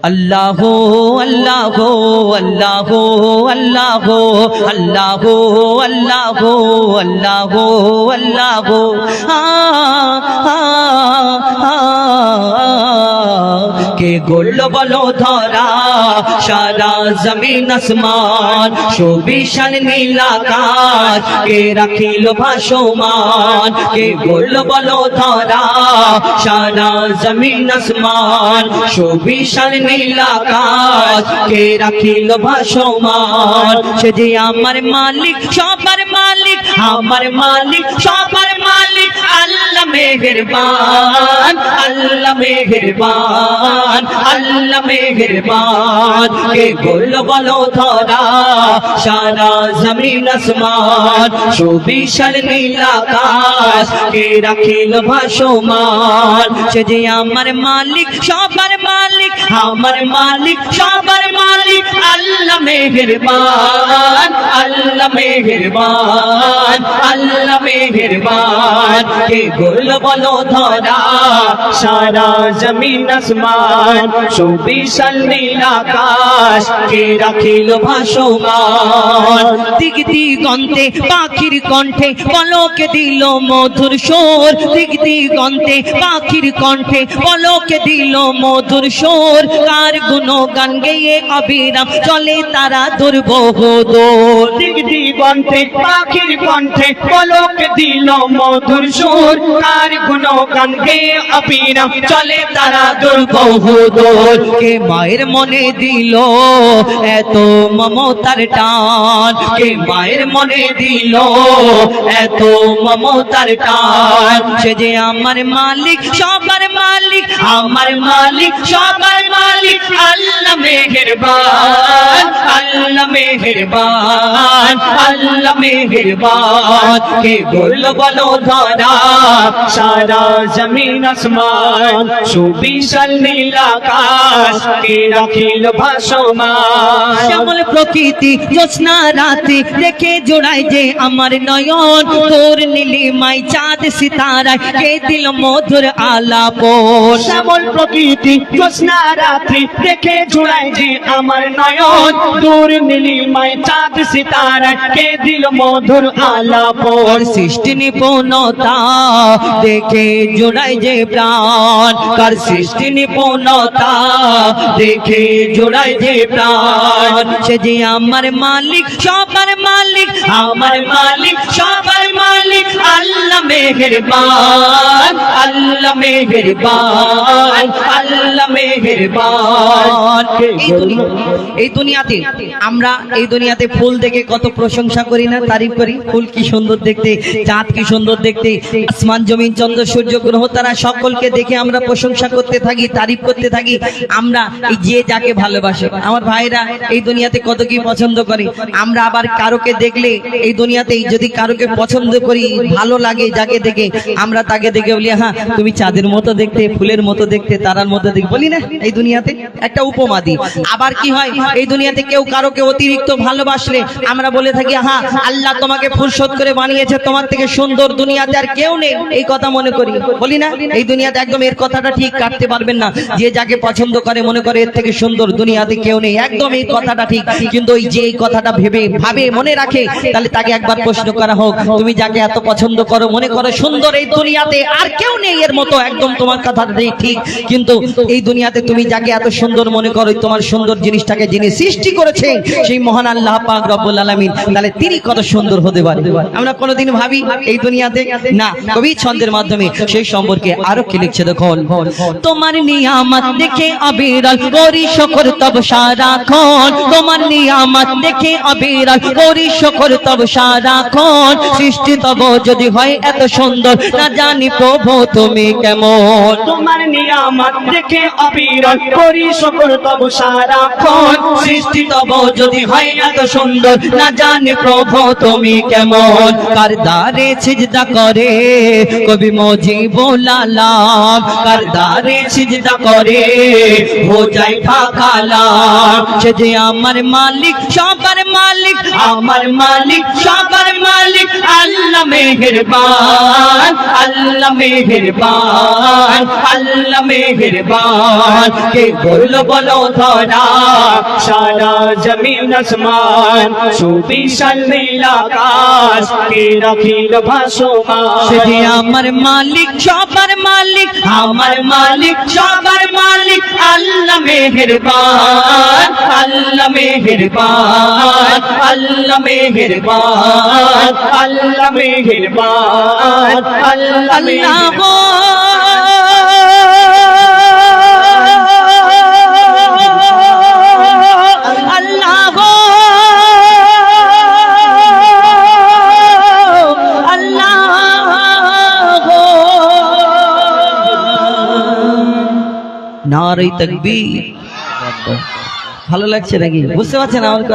अल्लाह अल्लाह अल्लाह अल्लाह अल्लाह अल्लाह अल्लाह अल्लाह के गोल बलो धरा सारा जमीन आसमान शोभिशान नील आकाश के राखिल भासमान के गोल बलो धरा सारा जमीन आसमान शोभिशान नील आकाश के राखिल भासमान से जे आमार मालिक सবার मालिक आमार मालिक सবার मालिक अल्लाह मेहरबान अल्लाह मेहरबान अल्लाह मेहरबान के गोल बलो धरा सारा जमीन आसमान शोभिशान नील आकाश के राखिल भासमान से जे आमार मालिक सবার मालिक आमार मालिक सবার मालिक अल्लाह मेहरबान अल्लाह मेहरबान अल्लाह मेहरबान के गोल बलो धरा सारा जमीन आसमान शोभिशान नील आकाश के राखिल भासमान दिग दिगन्ते पाखिर कण्ठे पलके दिल मधुर स्वर दिग दिगन्ते पाखिर कण्ठे पलके दिल मधुर स्वर कार गुणगान गेये अविराम चले तारा दुर्बोधोर दिग दिगन्ते पाखिर कण्ठे पलके दिल मधुर स्वर कार गुणगान गेये अविराम चले तारा दुर्बोधोर के माয়ের মনে দিল এত মমতার টান के মায়ের মনে দিল এত মমতার টান সে যে আমার মালিক সবার মালিক আমার মালিক সবার মালিক আল্লাহ মেহেরবান আল্লাহ মেহেরবান আল্লাহ মেহেরবান के गोल बलो धरा सारा जमीन आसमान शोभिशान नील आकाश के राखिल भासमान श्यामल प्रकृति ज्योत्स्ना राते देखे जोड़ाय जे আমার নয়ন তোর নীলিমায় চাঁদ সিতারায় কে দিল মধুর আলাপন শ্যামল প্রকৃতি জ্যোৎস্না রাত্রি দেখে জোড়ায় যে আমার নয়ন তোর নীলিমায় চাঁদ সিতারায় কে দিল মধুর আলাপন সৃষ্টি নিপুণতা দেখে জোড়ায় যে প্রাণ কার সৃষ্টি নিপুণতা দেখে জোড়ায় যে প্রাণ সে যে আমার মালিক সবার মালিক আমার মালিক সবার মালিক আল্লাহ মেহেরবান আল্লাহ মেহেরবান আল্লাহ মেহেরবান এই দুনিয়াতে আমরা এই দুনিয়াতে ফুল দেখে কত প্রশংসা করি না তারিফ করি ফুল কি সুন্দর দেখতে চাঁদ কি সুন্দর দেখতে আসমান জমিন চন্দ্র সূর্য গ্রহ তারা সকলকে দেখে আমরা প্রশংসা করতে থাকি তারিফ করতে থাকি আমরা এই যে যাকে ভালোবাসে আমার ভাইরা এই দুনিয়াতে কত কি পছন্দ করে আমরা আবার কারোকে দেখলে এই দুনিয়াতে যদি কারোকে পছন্দ করি ভালো লাগে যাকে দেখে আমরা তাকে দেখে বলি হ্যাঁ তুমি চাঁদের মতো দেখতে ফুলের মতো দেখতে তারার মতো দেখতে বলি না এই দুনিয়াতে একটা উপমা দিই আবার কি হয় এই দুনিয়াতে কেউ কারোকে অতিরিক্ত ভালোবাসলে আমরা বলে থাকি হ্যাঁ আল্লাহ তোমাকে ফুরসত করে বানিয়েছে তোমার থেকে সুন্দর দুনিয়াতে আর কেউ নেই এই কথা মনে করি বলি না এই দুনিয়াতে একদম এর কথাটা ঠিক কাটতে পারবেন না যে যাকে পছন্দ করে মনে করে এর থেকে সুন্দর দুনিয়াতে কেউ নেই একদম এই কথাটা ঠিক কিন্তু ওই যে এই কথাটা ভাবে মনে রাখে তাহলে তাকে একবার প্রশ্ন করা হোক তুমি যাকে এত পছন্দ করো মনে করো সুন্দর এই দুনিয়াতে আর কেউ নেই এর মতো একদম তোমার কথাটা ঠিক কিন্তু এই দুনিয়াতে তুমি যাকে এত সুন্দর মনে করো তোমার সুন্দর জিনিসটাকে যিনি সৃষ্টি করেছেন সেই মহান আল্লাহ পাক রব্বুল আলামিন তাহলে তিনি কত সুন্দর হতে পারে আমরা কোনোদিন ভাবি এই দুনিয়াতে না কবি ছন্দের মাধ্যমে সেই সম্পর্কে আরো কি লিখছে দেখুন তোমার নিয়ামত দেখে অবিরল করি শুকর তব সারাক্ষণ তোমার নিয়ামত দেখে অবিরল করি শুকর তব সারাক্ষণ সৃষ্টি তব যদি হয় এত সুন্দর না জানি প্রভু তুমি কেমন তোমার নিয়ামত দেখে অবিরল করি শুকর তব সারাক্ষণ সৃষ্টি তব যদি হয় এত সুন্দর না জানি প্রভু তুমি কেমন কার দারে সিজদা করে কবি মুজিবুল আলাম কার দারে সিজদা করে हो जाए फाकालाम से जे আমার মালিক সবার মালিক আমার মালিক সবার মালিক আল্লাহ মেহেরবান আল্লাহ মেহেরবান আল্লাহ মেহেরবান কে বললো বলো ধরা সারা জমিন আসমান সুবিশাল নীল আকাশ কে রাখিল ভাসমান সে আমার মালিক সবার মালিক আমার মালিক সবার মালিক আল্লাহ মেহেরবান আল্লাহ মেহেরবান আল্লাহ মেহেরবান আল্লাহ মেহেরবান আল্লাহ নারে তাকবীর। ভালো লাগছে নাকি? বুঝতে পারছেন আমার কথা?